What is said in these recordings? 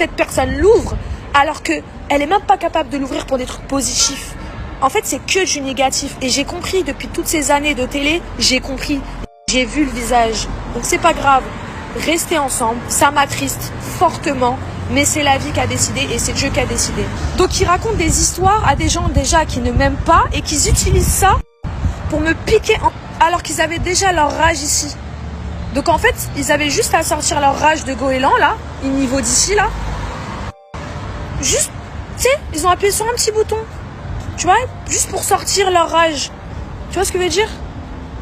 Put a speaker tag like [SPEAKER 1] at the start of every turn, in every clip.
[SPEAKER 1] cette personne l'ouvre alors qu'elle n'est même pas capable de l'ouvrir pour des trucs positifs. En fait, c'est que du négatif. Et j'ai compris depuis toutes ces années de télé, j'ai compris. J'ai vu le visage. Donc c'est pas grave. Restez ensemble. Ça m'attriste fortement. Mais c'est la vie qui a décidé et c'est Dieu qui a décidé. Donc ils racontent des histoires à des gens déjà qui ne m'aiment pas et qu'ils utilisent ça pour me piquer alors qu'ils avaient déjà leur rage ici. Donc en fait, ils avaient juste à sortir leur rage de goéland là, niveau d'ici là. Juste, tu sais, ils ont appuyé sur un petit bouton. Tu vois, juste pour sortir leur rage. Tu vois ce que je veux dire?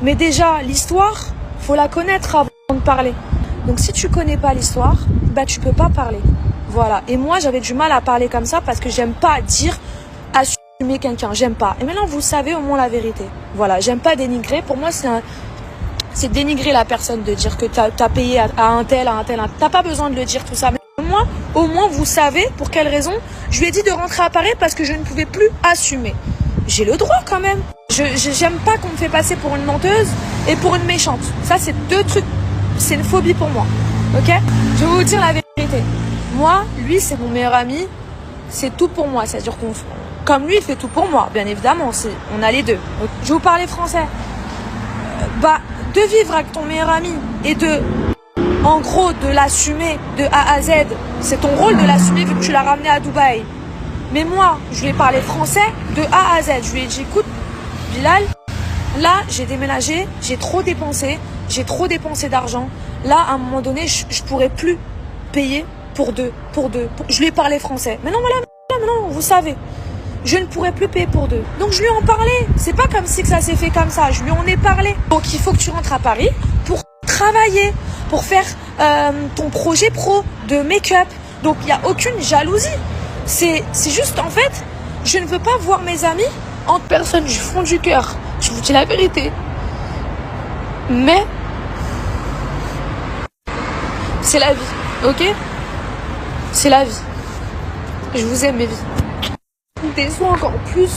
[SPEAKER 1] Mais déjà, l'histoire, faut la connaître avant de parler. Donc si tu connais pas l'histoire, bah tu peux pas parler. Voilà. Et moi, j'avais du mal à parler comme ça parce que j'aime pas dire assumer quelqu'un. J'aime pas. Et maintenant, vous savez au moins la vérité. Voilà. J'aime pas dénigrer. Pour moi, c'est dénigrer la personne de dire que t'as payé à un tel. T'as pas besoin de le dire tout ça. Mais moi, au moins, vous savez pour quelle raison je lui ai dit de rentrer à Paris parce que je ne pouvais plus assumer. J'ai le droit quand même. J'aime pas qu'on me fait passer pour une menteuse et pour une méchante. Ça, c'est deux trucs. C'est une phobie pour moi. Ok? Je vais vous dire la vérité. Moi, lui, c'est mon meilleur ami. C'est tout pour moi. C'est-à-dire qu'on, comme lui, il fait tout pour moi. Bien évidemment, on a les deux. Donc, je vais vous parler français. De vivre avec ton meilleur ami et en gros, de l'assumer de A à Z. C'est ton rôle de l'assumer vu que tu l'as ramené à Dubaï. Mais moi, je lui ai parlé français de A à Z. Je lui ai dit, écoute, Bilal, là, j'ai déménagé, j'ai trop dépensé d'argent. Là, à un moment donné, je pourrais plus payer pour deux. Je lui ai parlé français. Mais non, voilà, maintenant, vous savez. Je ne pourrais plus payer pour deux. Donc, je lui en parlais. C'est pas comme si que ça s'est fait comme ça. Je lui en ai parlé. Donc, il faut que tu rentres à Paris pour travailler, pour faire ton projet pro de make-up. Donc, il n'y a aucune jalousie. C'est juste, en fait, je ne veux pas voir mes amis entre personnes du fond du cœur. Je vous dis la vérité. Mais c'est la vie, ok? C'est la vie. Je vous aime, mes vies. Déçois encore plus,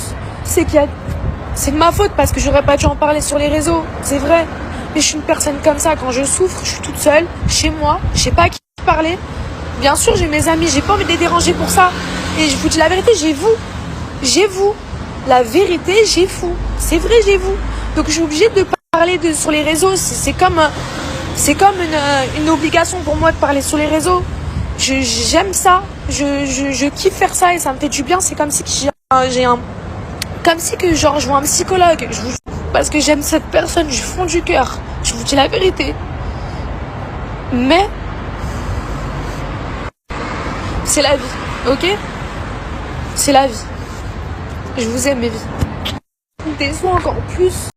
[SPEAKER 1] c'est de ma faute parce que j'aurais pas dû en parler sur les réseaux, c'est vrai. Mais je suis une personne comme ça, quand je souffre, je suis toute seule, chez moi, je sais pas à qui parler. Bien sûr, j'ai mes amis, j'ai pas envie de les déranger pour ça. Et je vous dis la vérité, j'ai vous. La vérité, j'ai vous. C'est vrai, j'ai vous. Donc je suis obligée de parler sur les réseaux. C'est comme une obligation pour moi de parler sur les réseaux. J'aime ça. Je kiffe faire ça et ça me fait du bien. C'est comme si que je vois un psychologue. Parce que j'aime cette personne du fond du cœur. Je vous dis la vérité. Mais c'est la vie, ok? C'est la vie. Je vous aime, mes vies. Déçois encore plus.